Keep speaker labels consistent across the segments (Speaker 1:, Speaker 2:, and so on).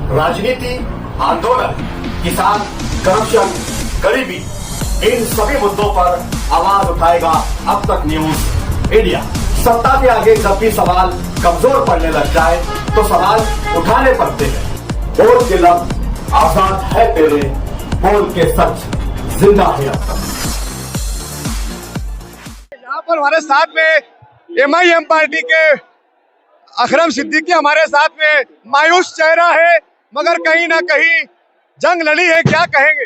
Speaker 1: राजनीति, आंदोलन, किसान, करप्शन, गरीबी, इन सभी मुद्दों पर आवाज उठाएगा अब तक न्यूज इंडिया। सत्ता के आगे जब भी सवाल कमजोर पड़ने लग जाए तो सवाल उठाने पड़ते हैं। बोल के लफ्ज आजाद है तेरे, बोल के सच जिंदा है अब तक।
Speaker 2: यहाँ पर हमारे साथ में MIM पार्टी के अकरम सिद्दीकी हमारे साथ में मायूस चेहरा है, मगर कहीं ना कहीं जंग लड़ी है, क्या कहेंगे?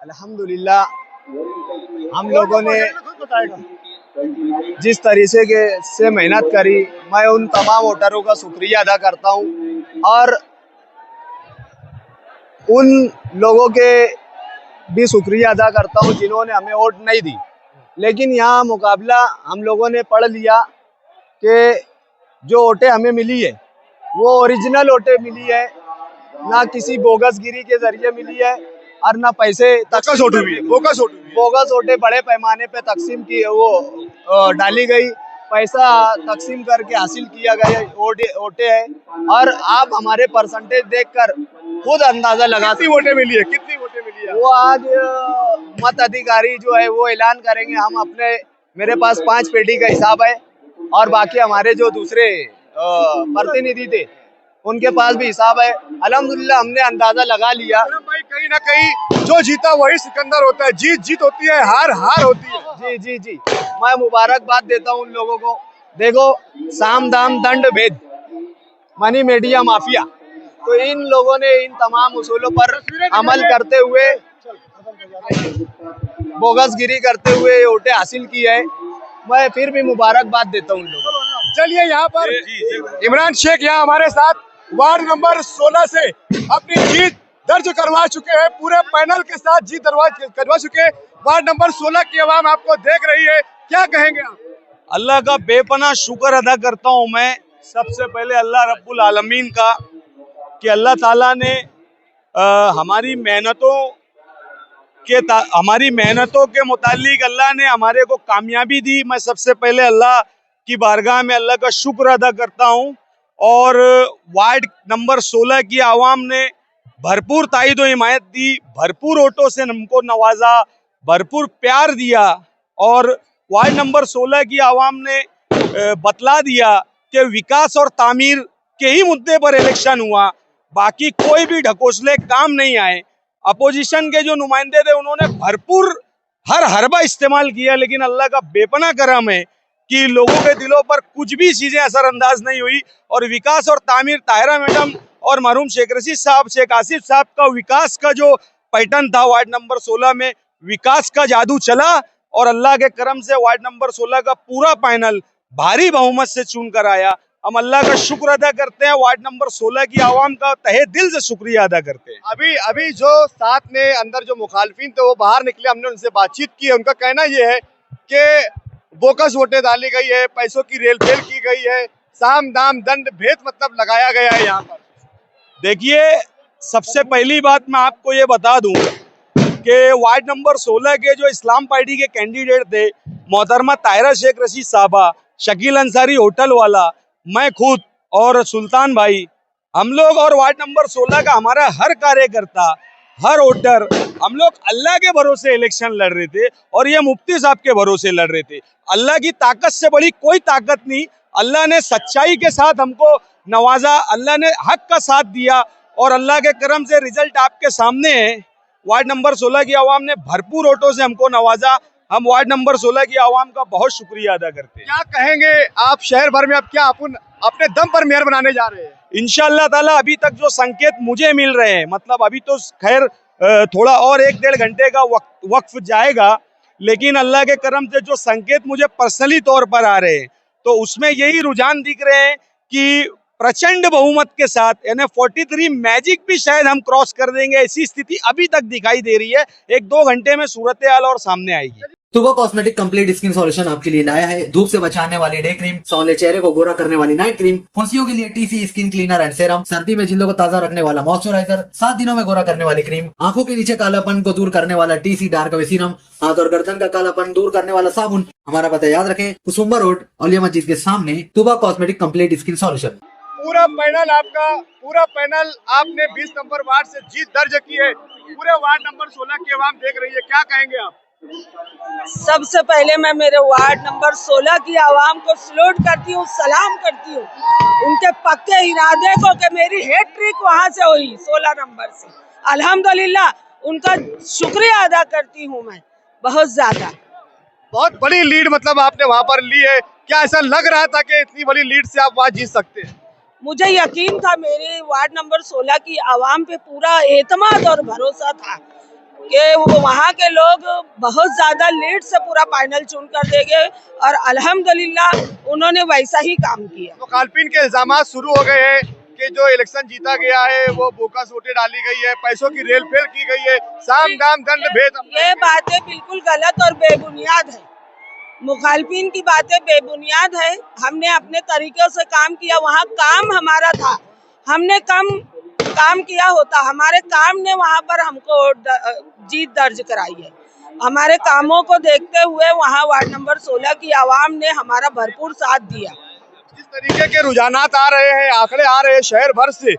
Speaker 3: अल्हम्दुलिल्लाह, हम लोगों ने जिस तरीके से मेहनत करी, मैं उन तमाम वोटरों का शुक्रिया अदा करता हूं और उन लोगों के भी शुक्रिया अदा करता हूं जिन्होंने हमें वोट नहीं दी। लेकिन यहाँ मुकाबला हम लोगों ने पढ़ लिया कि जो वोटें हमें मिली है वो ओरिजिनल वोटें मिली है, ना किसी बोगसगिरी के जरिए मिली है और ना पैसे बोगस वोटें बड़े पैमाने पे तकसीम की वो डाली गई, पैसा तकसीम करके हासिल किया गया वोटें है। और आप हमारे परसेंटेज देखकर खुद अंदाजा लगा
Speaker 2: कितनी वोटें मिली है?
Speaker 3: वो आज मत अधिकारी जो है वो ऐलान करेंगे। हम अपने मेरे पास 5 पेटी का हिसाब है और बाकी हमारे जो दूसरे प्रतिनिधि थे उनके पास भी हिसाब है। अल्हम्दुलिल्लाह हमने अंदाजा लगा लिया।
Speaker 2: भाई कहीं ना कहीं जो जीता वही सिकंदर होता है, जीत होती है, हार होती है।
Speaker 3: जी, मैं मुबारकबाद देता हूँ उन लोगों को। देखो, साम दाम दंड भेद, मनी मीडिया माफिया, तो इन लोगों ने इन तमाम उसूलों पर अमल करते हुए, बोगसगिरी करते हुए वोटें हासिल की है। मैं फिर भी मुबारकबाद देता हूँ उन लोगों को।
Speaker 2: चलिए, यहाँ पर इमरान शेख यहाँ हमारे साथ वार्ड नंबर 16 से अपनी जीत दर्ज करवा चुके हैं, पूरे पैनल के साथ जीत करवा चुके हैं। वार्ड नंबर 16 की आवाम आपको देख रही है, क्या कहेंगे आप?
Speaker 4: अल्लाह का बेपनाह शुक्र अदा करता हूँ मैं सबसे पहले अल्लाह रब्बुल आलमीन का कि अल्लाह ताला ने हमारी मेहनतों के मुतालिक अल्लाह ने हमारे को कामयाबी दी। मैं सबसे पहले अल्लाह की बारगाह में अल्लाह का शुक्र अदा करता हूँ। और वार्ड नंबर 16 की आवाम ने भरपूर ताईद व हिमायत दी, भरपूर वोटों से हमको नवाजा, भरपूर प्यार दिया। और वार्ड नंबर 16 की आवाम ने बतला दिया कि विकास और तामीर के ही मुद्दे पर इलेक्शन हुआ, बाकी कोई भी ढकोसले काम नहीं आए। अपोजिशन के जो नुमाइंदे थे उन्होंने भरपूर हर हरबा इस्तेमाल किया, लेकिन अल्लाह का बेपनाह करम है कि लोगों के दिलों पर कुछ भी चीजें असरअंदाज नहीं हुई। और विकास और तामीर, ताहिरा मैडम और मरहूम शेख रशीद साहब, शेख आसिफ साहब का विकास का जो पैटर्न था वार्ड नंबर 16 में, विकास का जादू चला और अल्लाह के करम से वार्ड नंबर 16 का पूरा पैनल भारी बहुमत से चुन कर आया। हम अल्लाह का शुक्र अदा करते हैं, वार्ड नंबर 16 की आवाम का तहे दिल से शुक्रिया अदा करते हैं।
Speaker 2: अभी जो साथ में अंदर जो मुखालफिन थे वो बाहर निकले, हमने उनसे बातचीत की है। उनका कहना ये है कि बोकस वोटें डाली गई है, पैसों की रेलफेल की गई है, साम दाम दंड भेद मतलब लगाया गया है यहाँ पर।
Speaker 4: देखिए, सबसे पहली बात मैं आपको ये बता दूं कि वार्ड नंबर 16 के जो इस्लाम पार्टी के कैंडिडेट थे, मोहतरमा ताहिरा शेख रशीद साहबा, शकील अंसारी होटल वाला, मैं खुद और सुल्तान भाई, हम लोग और वार्ड नंबर 16 का हमारा हर कार्यकर्ता, हर वोटर, हम लोग अल्लाह के भरोसे इलेक्शन लड़ रहे थे और ये मुफ्ती साहब के भरोसे लड़ रहे थे। अल्लाह की ताकत से बड़ी कोई ताकत नहीं। अल्लाह ने सच्चाई के साथ हमको नवाजा, अल्लाह ने हक का साथ दिया और अल्लाह के करम से रिजल्ट आपके सामने है। वार्ड नंबर 16 की आवाम ने भरपूर वोटों से हमको नवाजा। हम वार्ड नंबर 16 की आवाम का बहुत शुक्रिया अदा करते हैं।
Speaker 2: क्या कहेंगे आप, शहर भर में अब क्या अपने दम पर मेयर बनाने जा रहे हैं?
Speaker 4: इंशाअल्लाह ताला अभी तक जो संकेत मुझे मिल रहे हैं, मतलब अभी तो खैर थोड़ा और 1-1.5 घंटे का वक्फ जाएगा, लेकिन अल्लाह के करम से जो संकेत मुझे पर्सनली तौर पर आ रहे हैं तो उसमें यही रुझान दिख रहे हैं कि प्रचंड बहुमत के साथ, यानी 43 मैजिक भी शायद हम क्रॉस कर देंगे, ऐसी स्थिति अभी तक दिखाई दे रही है। 1-2 घंटे में सूरत हाल और सामने आएगी।
Speaker 5: तुबा कॉस्मेटिक कंप्लीट स्किन सॉल्यूशन आपके लिए लाया है धूप से बचाने वाली डे क्रीम, सौंदर्य चेहरे को गोरा करने वाली नाइट क्रीम, फुंसियों के लिए TC skin cleaner and serum, सर्दी में जिल्दों को ताजा रखने वाला मॉइस्चराइजर, 7 दिनों में गोरा करने वाली क्रीम, आंखों के नीचे कालापन को दूर करने वाला टीसी डार्क वे सीरम, हाथ और गर्दन का कालापन दूर करने वाला साबुन। हमारा पता याद रखें, कुसुम्बा रोड, औलिया मस्जिद के सामने, तुबा कॉस्मेटिक कंप्लीट स्किन सॉल्यूशन।
Speaker 2: पूरा पैनल आपने 20 नंबर वार्ड से जीत दर्ज की है। पूरे वार्ड नंबर 16 की आवाम देख रही है, क्या कहेंगे आप?
Speaker 6: सबसे पहले मैं मेरे वार्ड नंबर 16 की आवाम को सलूट करती हूँ, सलाम करती हूँ उनके पक्के इरादे को कि मेरी हैट्रिक वहाँ से हुई 16 नंबर से। अल्हम्दुलिल्लाह उनका शुक्रिया अदा करती हूँ मैं बहुत ज्यादा।
Speaker 2: बहुत बड़ी लीड मतलब आपने वहाँ पर ली है, क्या ऐसा लग रहा था कि इतनी बड़ी लीड से आप वहाँ जीत सकते हैं?
Speaker 6: मुझे यकीन था, मेरे वार्ड नंबर 16 की आवाम पे पूरा एतमाद और भरोसा था कि वो वहाँ के लोग बहुत ज्यादा लीड से पूरा फाइनल चुन कर देंगे और अल्हम्दुलिल्लाह उन्होंने वैसा ही काम किया।
Speaker 2: तो कालपिन के इल्जाम शुरू हो गए हैं कि जो इलेक्शन जीता गया है वो बोगस वोटें डाली गई है, पैसों की रेल फेल की गई है, साम दाम दंड भेद।
Speaker 6: ये बातें बिल्कुल गलत और बेबुनियाद है। मुखालफिन की बातें बेबुनियाद है। हमने अपने तरीके से काम किया, वहाँ काम हमारा था, हमने काम किया होता, हमारे काम ने वहाँ पर हमको जीत दर्ज कराई है। हमारे कामों को देखते हुए वहाँ वार्ड नंबर 16 की आवाम ने हमारा भरपूर साथ दिया।
Speaker 2: जिस तरीके के रुझानात आ रहे हैं, आंकड़े आ रहे हैं शहर भर से,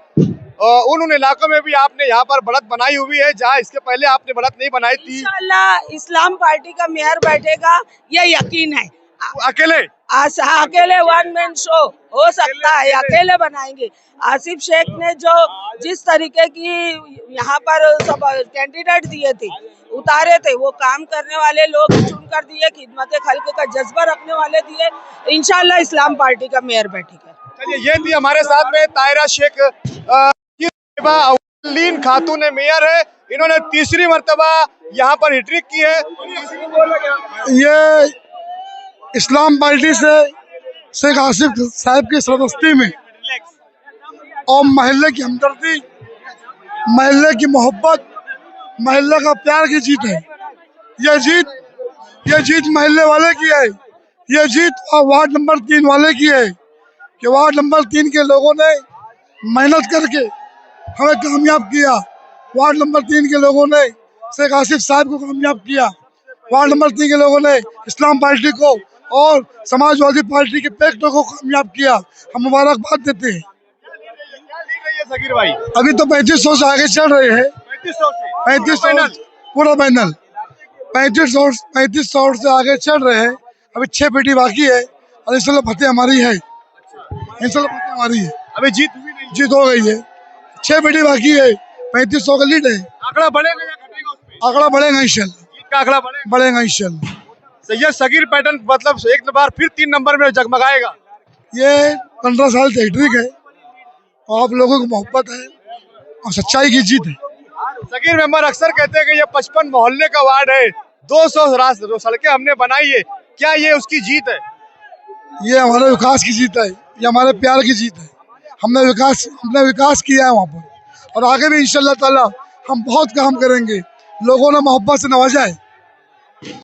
Speaker 2: उन इलाकों में भी आपने यहाँ पर बढ़त बनाई हुई है जहाँ इसके पहले आपने बढ़त नहीं बनाई थी।
Speaker 6: इंशाल्लाह इस्लाम पार्टी का मेयर बैठेगा, ये यकीन है।
Speaker 2: अकेले
Speaker 6: वन मैन शो हो सकता है, अकेले बनाएंगे। आसिफ शेख ने जो जिस तरीके की यहाँ पर सब कैंडिडेट दिए थे, उतारे थे, वो काम करने वाले लोग चुन कर दिए, खिदमत खल्क का जज्बा रखने वाले दिए। इंशाल्लाह इस्लाम पार्टी का मेयर बैठेगा।
Speaker 2: चलिए, ये थी हमारे साथ में ताहिरा शेख, लीन खातून मेयर है, इन्होंने तीसरी मर्तबा यहाँ पर हैट्रिक की है।
Speaker 7: ये इस्लाम पार्टी से शेख आसिफ साहब की सरदस्ती में और महल्ले की हमदर्दी, महल्ले की मोहब्बत, महल्ले का प्यार की जीत है। ये जीत महल्ले वाले की है, ये जीत वार्ड नंबर 3 वाले की है कि वार्ड नंबर 3 के लोगों ने मेहनत करके हमें कामयाब किया। वार्ड नंबर 3 के लोगों ने शेख आसिफ साहब को कामयाब किया। वार्ड नंबर 3 के लोगों ने इस्लाम पार्टी को और समाजवादी पार्टी के पैक्टों को कामयाब किया। हम मुबारकबाद देते हैं।
Speaker 2: सगीर भाई
Speaker 7: अभी तो 3500 से आगे चल रहे हैं।
Speaker 2: 3500
Speaker 7: पूरा पैनल 3500 से आगे चल रहे हैं। अभी 6 पेटी बाकी है और इंशाल्लाह फतेह हमारी है, इंशाल्लाह फतेह हमारी है।
Speaker 2: अभी जीत
Speaker 7: हो गई है, 6 पेटी बाकी है, 3500 का लीड है।
Speaker 2: आंकड़ा बढ़ेगा या घटेगा उसमें?
Speaker 7: आंकड़ा बढ़ेगा इंशाल्लाह,
Speaker 2: जीत का आंकड़ा
Speaker 7: बढ़ेगा इंशाल्लाह।
Speaker 2: सैयद सगीर पैटर्न मतलब एक बार फिर 3 नंबर में जगमगाएगा।
Speaker 7: ये 15 साल से हैट्रिक है, आप लोगों को मोहब्बत है और सच्चाई की जीत है।
Speaker 2: सगीर मेंबर अक्सर कहते हैं कि ये 55 मोहल्ले का वार्ड है, 200 सड़कें हमने बनाई है, क्या ये उसकी जीत है?
Speaker 7: ये हमारे विकास की जीत है, ये हमारे प्यार की जीत है। हमने विकास किया है वहाँ पर और आगे भी इंशाल्लाह ताला हम बहुत काम करेंगे। लोगों ने मोहब्बत से नवाजा है।